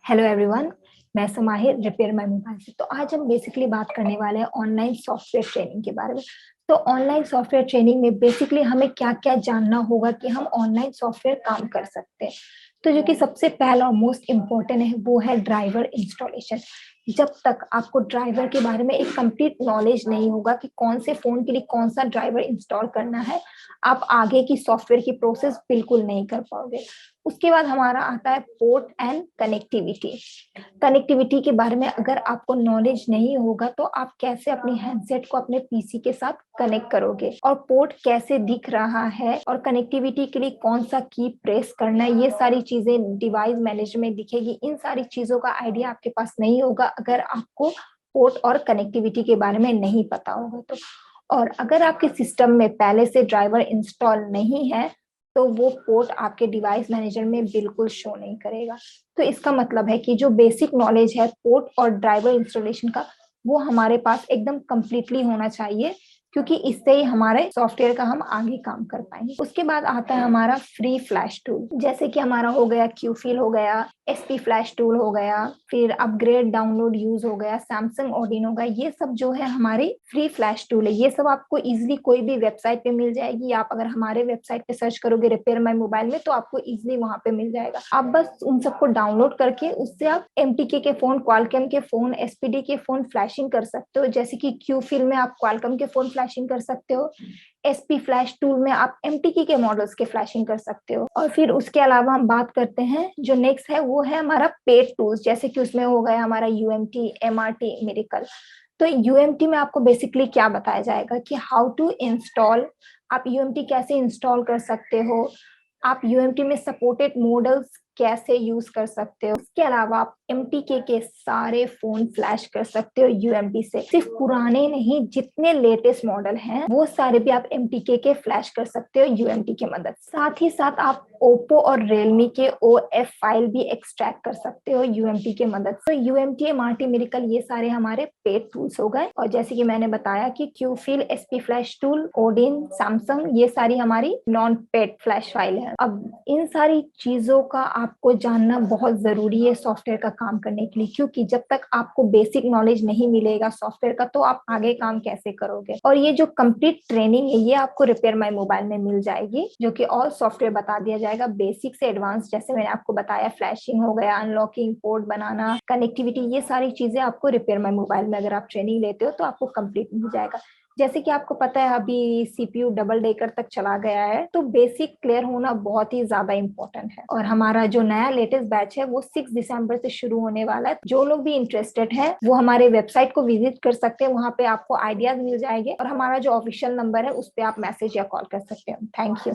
Hello everyone. मैं समाहिर repair my mobile से। तो आज हम बेसिकली बात करने वाले हैं ऑनलाइन सॉफ्टवेयर ट्रेनिंग के बारे में। तो ऑनलाइन सॉफ्टवेयर ट्रेनिंग में बेसिकली हमें क्या क्या जानना होगा कि हम ऑनलाइन सॉफ्टवेयर काम कर सकते हैं। तो जो कि सबसे पहला और मोस्ट इम्पोर्टेंट है वो है ड्राइवर इंस्टॉलेशन। जब तक आपको ड्राइवर के बारे में एक कंप्लीट नॉलेज नहीं होगा कि कौन से फोन के लिए कौन सा ड्राइवर इंस्टॉल करना है, आप आगे की सॉफ्टवेयर की प्रोसेस बिल्कुल नहीं कर पाओगे। उसके बाद हमारा आता है पोर्ट एंड कनेक्टिविटी। कनेक्टिविटी के बारे में अगर आपको नॉलेज नहीं होगा तो आप कैसे अपनी हैंडसेट को अपने पीसी के साथ कनेक्ट करोगे, और पोर्ट कैसे दिख रहा है, और कनेक्टिविटी के लिए कौन सा की प्रेस करना है, ये सारी चीजें डिवाइस मैनेजर में दिखेगी। इन सारी चीजों का आइडिया आपके पास नहीं होगा अगर आपको पोर्ट और कनेक्टिविटी के बारे में नहीं पता होगा तो। और अगर आपके सिस्टम में पहले से ड्राइवर इंस्टॉल नहीं है तो वो पोर्ट आपके डिवाइस मैनेजर में बिल्कुल शो नहीं करेगा। तो इसका मतलब है कि जो बेसिक नॉलेज है पोर्ट और ड्राइवर इंस्टॉलेशन का, वो हमारे पास एकदम कंप्लीटली होना चाहिए, क्योंकि इससे ही हमारे सॉफ्टवेयर का हम आगे काम कर पाएंगे। उसके बाद आता है हमारा फ्री फ्लैश टूल, जैसे कि हमारा हो गया क्यूफिल हो गया, एसपी फ्लैश टूल हो गया, फिर अपग्रेड डाउनलोड यूज हो गया, सैमसंग ऑडिन हो गया। ये सब जो है हमारी फ्री फ्लैश टूल है। ये सब आपको इजिली कोई भी वेबसाइट पे मिल जाएगी। आप अगर हमारे वेबसाइट पे सर्च करोगे रिपेयर माई मोबाइल में तो आपको इजिली वहां पे मिल जाएगा। आप बस उन सबको डाउनलोड करके उससे आप एमटीके के फोन, क्वालकॉम के फोन, एसपीडी के फोन फ्लैशिंग कर सकते हो। जैसे कि क्यूफिल में आप क्वालकॉम के फोन फ्लैशिंग कर सकते हो, एसपी फ्लैश टूल में आप एमटीके के मॉडल्स के फ्लैशिंग कर सकते हो। और फिर उसके अलावा हम बात करते हैं जो नेक्स्ट है वो है हमारा पेड टूल्स, जैसे कि उसमें हो गया हमारा यूएमटी, एमआरटी, मिरेकल। तो यूएमटी में आपको बेसिकली क्या बताया जाएगा कि हाउ टू इंस्टॉल, आप यूएमटी कैसे इंस्टॉल कर सकते हो, आप यूएमटी में सपोर्टेड मॉडल्स कैसे यूज कर सकते हो। इसके अलावा आप एमटीके के सारे फोन फ्लैश कर सकते हो यूएमटी से। सिर्फ पुराने नहीं, जितने लेटेस्ट मॉडल हैं वो सारे भी आप एमटीके के फ्लैश कर सकते हो यूएमटी की मदद। साथ ही साथ आप ओप्पो और रियलमी के ओएफ फाइल भी एक्सट्रैक्ट कर सकते हो यूएमटी के मदद। तो यूएमटी, एमआरटी, मिरेकल ये सारे हमारे पेड टूल्स हो गए। और जैसे कि मैंने बताया कि QFIL, SP flash tool, Odin, Samsung, ये सारी हमारी नॉन पेड फ्लैश फाइल है। अब इन सारी चीजों का आपको जानना बहुत जरूरी है सॉफ्टवेयर का काम करने के लिए, क्योंकि जब तक आपको बेसिक नॉलेज नहीं मिलेगा सॉफ्टवेयर का तो आप आगे काम कैसे करोगे। और ये जो कंप्लीट ट्रेनिंग है ये आपको रिपेयर माई मोबाइल में मिल जाएगी, जो कि ऑल सॉफ्टवेयर बता दिया जाएगा बेसिक से एडवांस। जैसे मैंने आपको बताया फ्लैशिंग हो गया, अनलॉकिंग, पोर्ट बनाना, कनेक्टिविटी, ये सारी चीजें आपको रिपेयर माई मोबाइल में अगर आप ट्रेनिंग लेते हो तो आपको कंप्लीट मिल जाएगा। जैसे कि आपको पता है अभी सीपीयू डबल डेकर तक चला गया है, तो बेसिक क्लियर होना बहुत ही ज्यादा इंपॉर्टेंट है। और हमारा जो नया लेटेस्ट बैच है वो 6 दिसंबर से शुरू होने वाला है। जो लोग भी इंटरेस्टेड है वो हमारे वेबसाइट को विजिट कर सकते हैं, वहां पे आपको आइडियाज मिल जाएंगे। और हमारा जो ऑफिशियल नंबर है उस पर आप मैसेज या कॉल कर सकते हैं। Thank you.